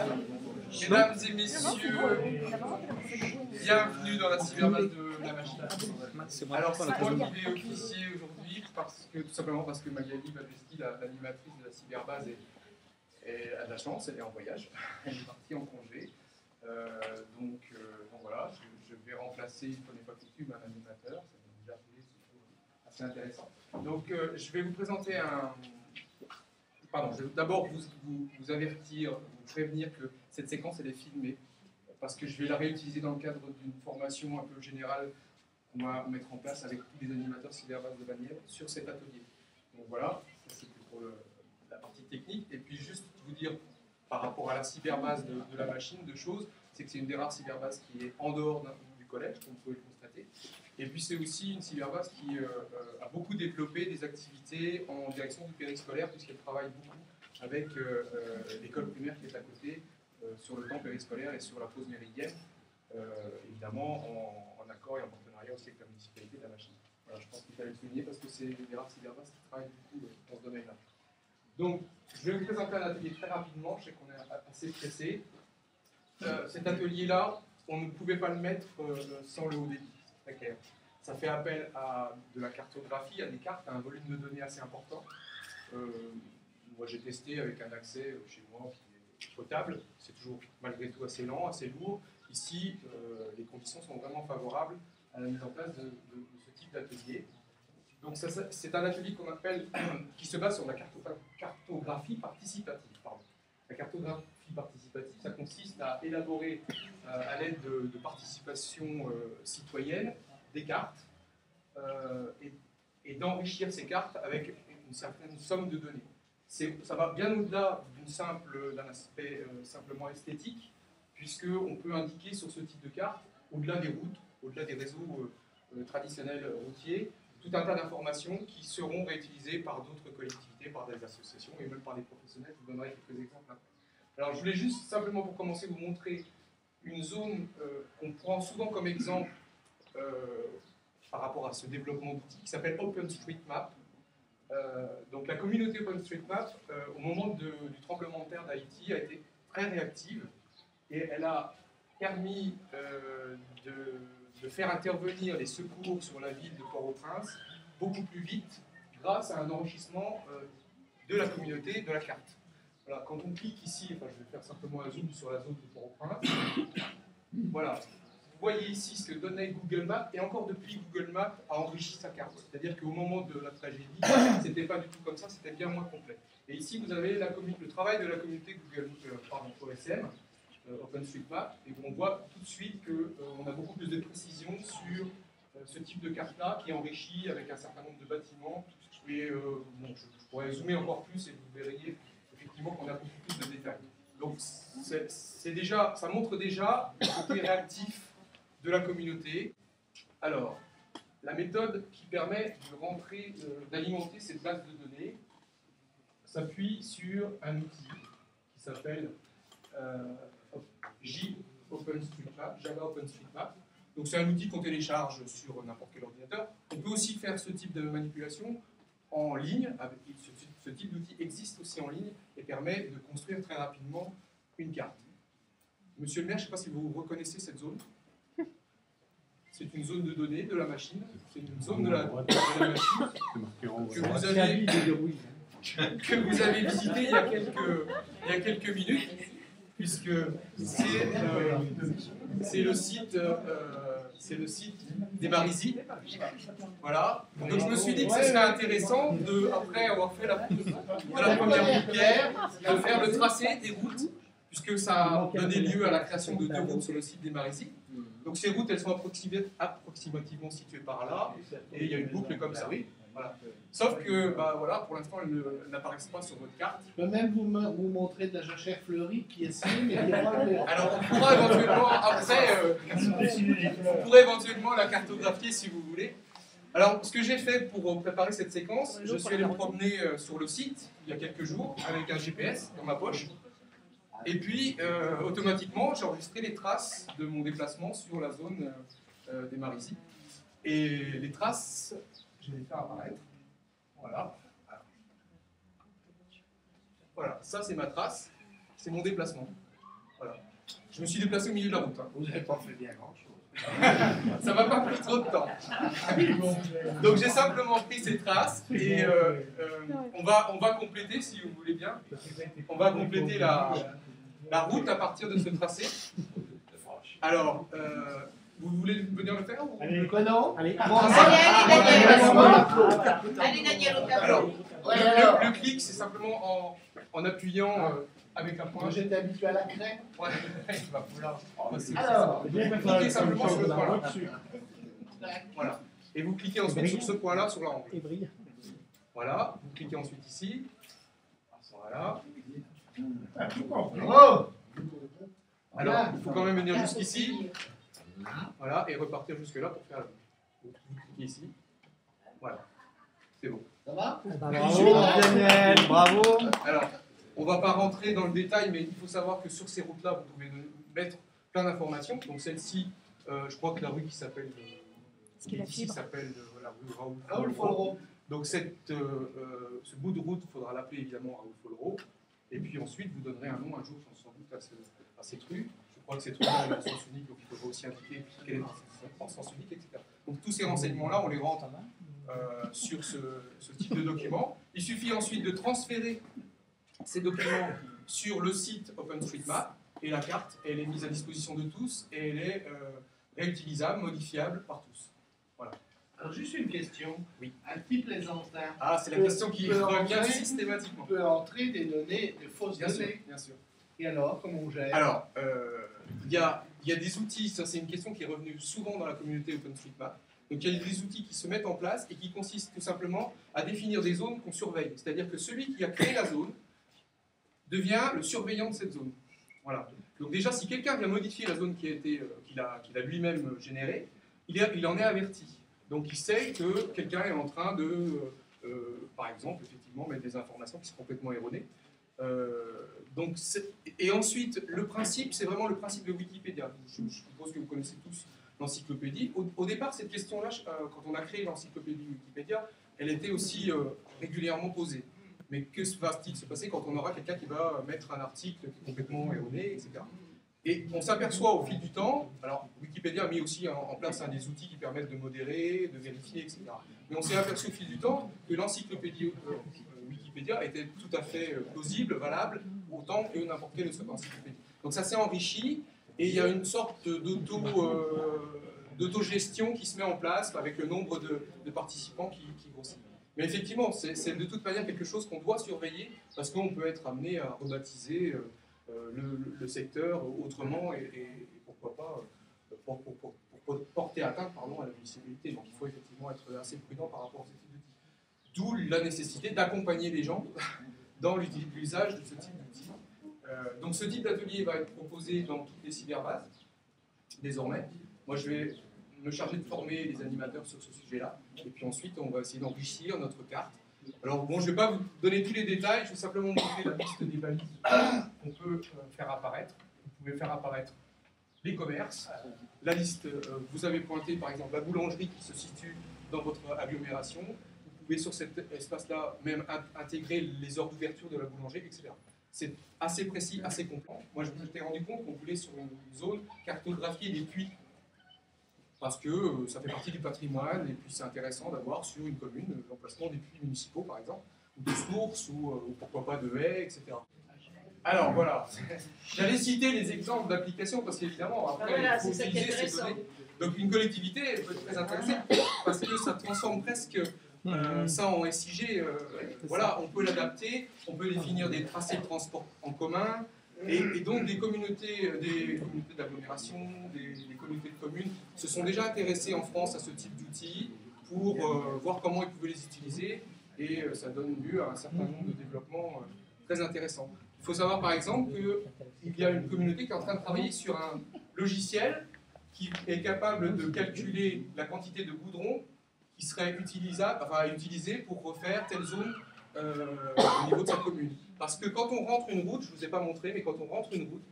Mesdames et messieurs, bienvenue dans la cyberbase de la machine. Alors c'est moi qui vais officier aujourd'hui, tout simplement parce que Magali Babeski, l'animatrice de la cyberbase, a de la chance, elle est en voyage, elle est partie en congé. Donc voilà, je vais remplacer une fois n'est pas coutume un animateur, ça m'est déjà arrivé, c'est toujours assez intéressant. Donc je vais vous présenter un... Pardon, je vais d'abord vous avertir, vous prévenir que cette séquence elle est filmée, parce que je vais la réutiliser dans le cadre d'une formation un peu générale qu'on va mettre en place avec tous les animateurs cyberbase de Bagnères sur cet atelier. Donc voilà, ça c'est pour la partie technique. Et puis juste vous dire, par rapport à la cyberbase de la machine, deux choses, c'est que c'est une des rares cyberbases qui est en dehors du collège, comme vous pouvez le constater. Et puis c'est aussi une cyberbase qui a beaucoup développé des activités en direction du périscolaire, puisqu'elle travaille beaucoup avec l'école primaire qui est à côté, sur le temps périscolaire et sur la pause méridienne, évidemment en accord et en partenariat aussi avec la municipalité de la machine. Voilà, je pense qu'il fallait le souligner parce que c'est des rares cyberbases qui travaillent beaucoup dans ce domaine-là. Donc, je vais vous présenter un atelier très rapidement, je sais qu'on est assez pressé. Cet atelier-là, on ne pouvait pas le mettre sans le haut débit. Ça fait appel à de la cartographie, à des cartes, à un volume de données assez important. Moi j'ai testé avec un accès chez moi qui est potable, c'est toujours malgré tout assez lent, assez lourd. Ici, les conditions sont vraiment favorables à la mise en place de ce type d'atelier. Donc c'est un atelier qu'on appelle, qui se base sur la cartographie participative. Pardon. La cartographie participative, ça consiste à élaborer à l'aide de participation citoyenne des cartes et d'enrichir ces cartes avec une certaine somme de données. Ça va bien au-delà d'un aspect simplement esthétique, puisqu'on peut indiquer sur ce type de carte, au-delà des routes, au-delà des réseaux traditionnels routiers, tout un tas d'informations qui seront réutilisées par d'autres collectivités, par des associations et même par des professionnels. Je vous donnerai quelques exemples après. Alors je voulais juste simplement pour commencer vous montrer une zone qu'on prend souvent comme exemple par rapport à ce développement d'outils qui s'appelle OpenStreetMap. Donc la communauté OpenStreetMap, au moment du tremblement de terre d'Haïti, a été très réactive et elle a permis de faire intervenir les secours sur la ville de Port-au-Prince beaucoup plus vite grâce à un enrichissement de la communauté de la carte. Voilà, quand on clique ici, enfin, je vais faire simplement un zoom sur la zone de Port-au-Prince, voilà. Vous voyez ici ce que donnait Google Maps, et encore depuis, Google Maps a enrichi sa carte. C'est-à-dire qu'au moment de la tragédie, ce n'était pas du tout comme ça, c'était bien moins complet. Et ici, vous avez le travail de la communauté OSM, OpenStreetMap, et on voit tout de suite qu'on a beaucoup plus de précision sur ce type de carte-là, qui est enrichi avec un certain nombre de bâtiments. Et bon, je pourrais zoomer encore plus, et vous verriez effectivement qu'on a beaucoup plus de détails. Donc, ça montre déjà le côté réactif de la communauté. Alors, la méthode qui permet d'alimenter cette base de données s'appuie sur un outil qui s'appelle Java OpenStreetMap. Donc c'est un outil qu'on télécharge sur n'importe quel ordinateur. On peut aussi faire ce type de manipulation en ligne. Ce type d'outil existe aussi en ligne et permet de construire très rapidement une carte. Monsieur le maire, je ne sais pas si vous reconnaissez cette zone. C'est une zone de données de la machine. C'est une zone de la machine que vous avez visité il y a quelques minutes, puisque c'est le site des Marizys. Voilà. Donc je me suis dit que ce serait intéressant, après avoir fait de la première pierre, de faire le tracé des routes, puisque ça a donné lieu à la création de 2 routes sur le site des Marizys. Donc ces routes, elles sont approximativement situées par là, et il y a une boucle comme ça. Voilà. Sauf que, voilà, pour l'instant, elles n'apparaissent pas sur votre carte. Je peux même vous montrer de la jachère fleurie qui est signe, mais il n'y a pas le... Alors, on pourra éventuellement, après, vous pourrez éventuellement la cartographier si vous voulez. Alors, ce que j'ai fait pour préparer cette séquence, je suis allé me promener sur le site il y a quelques jours avec un GPS dans ma poche. Et puis, automatiquement, j'ai enregistré les traces de mon déplacement sur la zone des Marizys. Et les traces, je vais les faire apparaître. Voilà. Voilà, ça c'est ma trace, c'est mon déplacement. Voilà. Je me suis déplacé au milieu de la route. Hein. Vous n'avez pas fait bien grand-chose. Ça m'a pas pris trop de temps. Donc j'ai simplement pris ces traces et on va compléter, si vous voulez bien, on va compléter la route à partir de ce tracé. Alors, vous voulez venir le faire ou... Allez, quoi non? Allez, Daniel, au tableau. Alors, le clic, c'est simplement en appuyant avec la Moi pointe. j'étais habitué à la craie. Ouais, il va falloir. Alors, cliquez simplement sur le point là. dessus. Voilà. Et vous cliquez ensuite sur ce point-là, sur la rampe. Et brille. Voilà. Vous cliquez ensuite ici. Voilà. Oh! Alors, il faut quand même venir jusqu'ici. Voilà. Et repartir jusque-là pour faire la boucle. Vous cliquez ici. Voilà. C'est bon. Ça va? Bravo Daniel, bravo. Alors, on ne va pas rentrer dans le détail, mais il faut savoir que sur ces routes-là, vous pouvez mettre plein d'informations. Donc celle-ci, je crois que la rue qui s'appelle ici s'appelle la rue Raoul Follereau. Donc ce bout de route, il faudra l'appeler évidemment Raoul Follereau. Et puis ensuite, vous donnerez un nom un jour sans doute à cette rue. Je crois que cette rue-là est en sens unique, donc il faudra aussi indiquer quelle est en sens unique, etc. Donc tous ces renseignements-là, on les rentre sur ce type de document. Il suffit ensuite de transférer ces documents sur le site OpenStreetMap et la carte, elle est mise à disposition de tous et elle est réutilisable, modifiable par tous. Voilà. Alors juste une question. Oui. Un petit plaisantin Ah, c'est la question qui revient systématiquement. peut entrer des données, de fausses Bien sûr, données. bien sûr. Et alors, comment on gère? Alors, il y a des outils, ça c'est une question qui est revenue souvent dans la communauté OpenStreetMap. Donc il y a des outils qui se mettent en place et qui consistent tout simplement à définir des zones qu'on surveille. C'est-à-dire que celui qui a créé la zone devient le surveillant de cette zone. Voilà. Donc déjà, si quelqu'un vient modifier la zone qu'il a lui-même générée, il en est averti. Donc il sait que quelqu'un est en train de, par exemple, effectivement, mettre des informations qui sont complètement erronées. Et ensuite, le principe, c'est vraiment le principe de Wikipédia. Je suppose que vous connaissez tous l'encyclopédie. Au départ, cette question-là, quand on a créé l'encyclopédie Wikipédia, elle était aussi régulièrement posée. Mais que va-t-il se passer quand on aura quelqu'un qui va mettre un article complètement erroné, etc. Et on s'aperçoit au fil du temps, alors Wikipédia a mis aussi en place des outils qui permettent de modérer, de vérifier, etc. Mais on s'est aperçu au fil du temps que l'encyclopédie Wikipédia était tout à fait plausible, valable, autant que n'importe quelle autre encyclopédie. Donc ça s'est enrichi, et il y a une sorte d'autogestion qui se met en place avec le nombre de participants qui grossit. Mais effectivement, c'est de toute manière quelque chose qu'on doit surveiller, parce qu'on peut être amené à rebaptiser le secteur autrement, et pourquoi pas pour porter atteinte à la municipalité. Donc il faut effectivement être assez prudent par rapport à ce type d'outils. D'où la nécessité d'accompagner les gens dans l'usage de ce type d'outils. Donc ce type d'atelier va être proposé dans toutes les cyberbases, désormais. Moi je vais me charger de former les animateurs sur ce sujet-là, et puis ensuite on va essayer d'enrichir notre carte. Alors bon, je ne vais pas vous donner tous les détails, je vais simplement vous montrer la liste des balises qu'on peut faire apparaître. Vous pouvez faire apparaître les commerces, la liste, vous avez pointé par exemple la boulangerie qui se situe dans votre agglomération, vous pouvez sur cet espace-là même intégrer les heures d'ouverture de la boulangerie, etc. C'est assez précis, assez complet. Moi je m'étais rendu compte qu'on voulait sur une zone cartographier des puits, parce que ça fait partie du patrimoine, et puis c'est intéressant d'avoir sur une commune l'emplacement des puits municipaux, par exemple, ou de sources, ou pourquoi pas de haies, etc. Alors voilà, j'allais citer les exemples d'applications, parce qu'évidemment, après, voilà, il faut c'est ça qui est utiliser ces intéressant. données. Donc une collectivité, elle peut être très intéressée, parce que ça transforme presque ça en SIG. Voilà, on peut l'adapter, on peut définir des tracés de transport en commun, et donc des communautés d'agglomération, des communautés de communes se sont déjà intéressées en France à ce type d'outils pour voir comment ils pouvaient les utiliser, et ça donne lieu à un certain nombre de développements très intéressants. Il faut savoir par exemple qu'il y a une communauté qui est en train de travailler sur un logiciel qui est capable de calculer la quantité de goudron qui serait utilisée pour refaire telle zone au niveau de sa commune. Parce que quand on rentre une route, je ne vous ai pas montré, mais quand on rentre une route,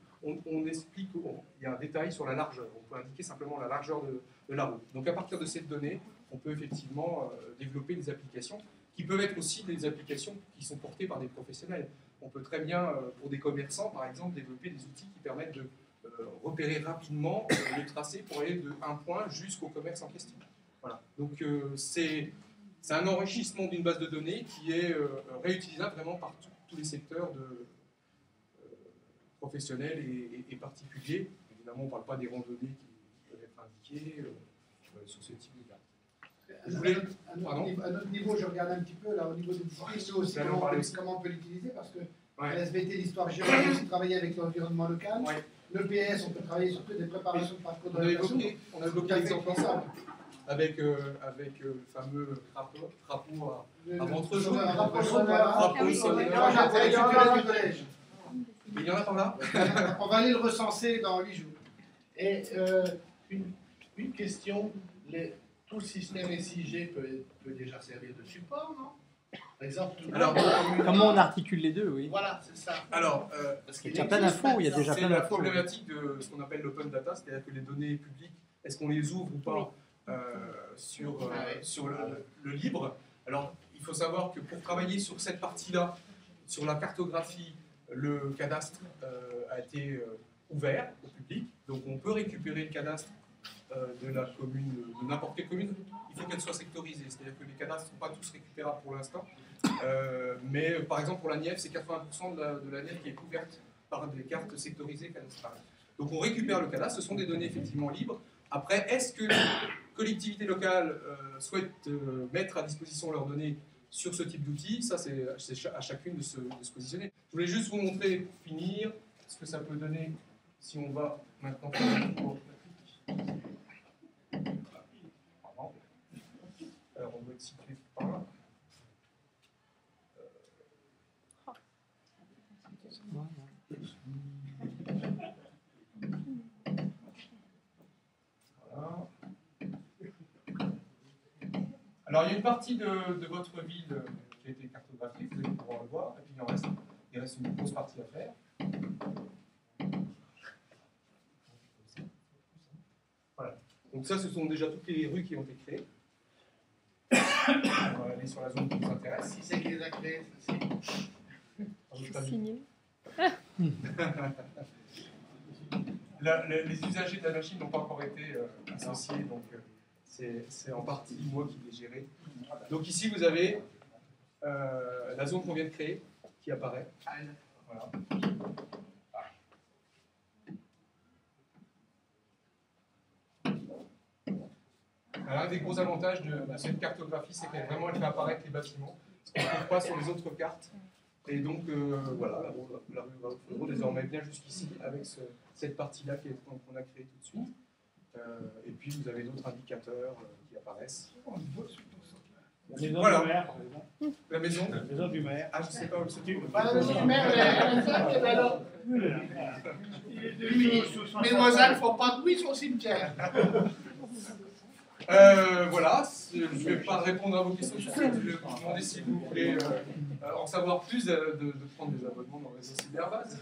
on explique, il y a un détail sur la largeur. On peut indiquer simplement la largeur de la route. Donc à partir de cette donnée, on peut effectivement développer des applications qui peuvent être aussi des applications qui sont portées par des professionnels. on peut très bien, pour des commerçants par exemple, développer des outils qui permettent de repérer rapidement le tracé pour aller d'un point jusqu'au commerce en question. Voilà. Donc c'est un enrichissement d'une base de données qui est réutilisable vraiment par tous les secteurs professionnels et particuliers. Évidemment, on ne parle pas des randonnées qui peuvent être indiquées sur ce type de carte. À notre niveau, je regarde un petit peu là, au niveau des disciplines, nous aussi, comment on peut l'utiliser, parce que à la SVT, l'histoire géo, on peut aussi travailler avec l'environnement local. Ouais. Le PS, on peut travailler sur des préparations de parcours On a évoqué l'exemple ensemble. avec le fameux crapaud à Montreux. Il y en a par là. On va aller le recenser dans 8 jours. Et une question, tout le système SIG peut déjà servir de support, non? Par exemple, Alors, comment on articule les deux, oui. Voilà, c'est ça. Alors, Parce qu'il y a plein d'infos, il y a déjà plein c'est la d'infos. problématique de ce qu'on appelle l'open data, c'est-à-dire que les données publiques, est-ce qu'on les ouvre ou pas sur le libre? Alors, il faut savoir que pour travailler sur cette partie-là, sur la cartographie, le cadastre a été ouvert au public, donc on peut récupérer le cadastre de la commune, de n'importe quelle commune. Il faut qu'elle soit sectorisée, c'est-à-dire que les cadastres ne sont pas tous récupérables pour l'instant, mais par exemple pour la Nièvre, c'est 80% de la Nièvre qui est couverte par des cartes sectorisées cadastrales. Donc on récupère le cadastre, ce sont des données effectivement libres. Après, est-ce que les collectivités locales souhaitent mettre à disposition leurs données sur ce type d'outils? Ça, c'est à chacune de se positionner. Je voulais juste vous montrer, pour finir, ce que ça peut donner si on va maintenant faire un tour. Alors, on doit être situé par là. Voilà. Alors, il y a une partie de votre ville qui a été cartographiée, vous allez pouvoir le voir, et puis il reste une grosse partie à faire. Voilà. Donc ça, ce sont déjà toutes les rues qui ont été créées. On va aller sur la zone qui nous intéresse. Si c'est qui les a créés, C'est signé. Les usagers de la machine n'ont pas encore été associés, donc c'est en partie moi qui l'ai géré. Donc ici, vous avez la zone qu'on vient de créer qui apparaît. Voilà. Un des gros avantages de cette cartographie, c'est qu'elle vraiment elle fait apparaître les bâtiments, ce qu'on ne trouve pas sur les autres cartes. Et donc, voilà, la rue Raoult-Fleurot désormais bien jusqu'ici, avec cette partie-là qu'on a créée tout de suite. Et puis, vous avez d'autres indicateurs qui apparaissent. La maison Voilà. du maire, par exemple. La maison La maison du maire. Ah, je ne sais pas où c'est. La maison du maire, alors. mes voisins ne font pas de bruit sur le cimetière. Voilà, je ne vais pas répondre à vos questions tout de suite. Je vais vous demander si vous voulez en savoir plus, de prendre des abonnements dans le réseau Cyberbase.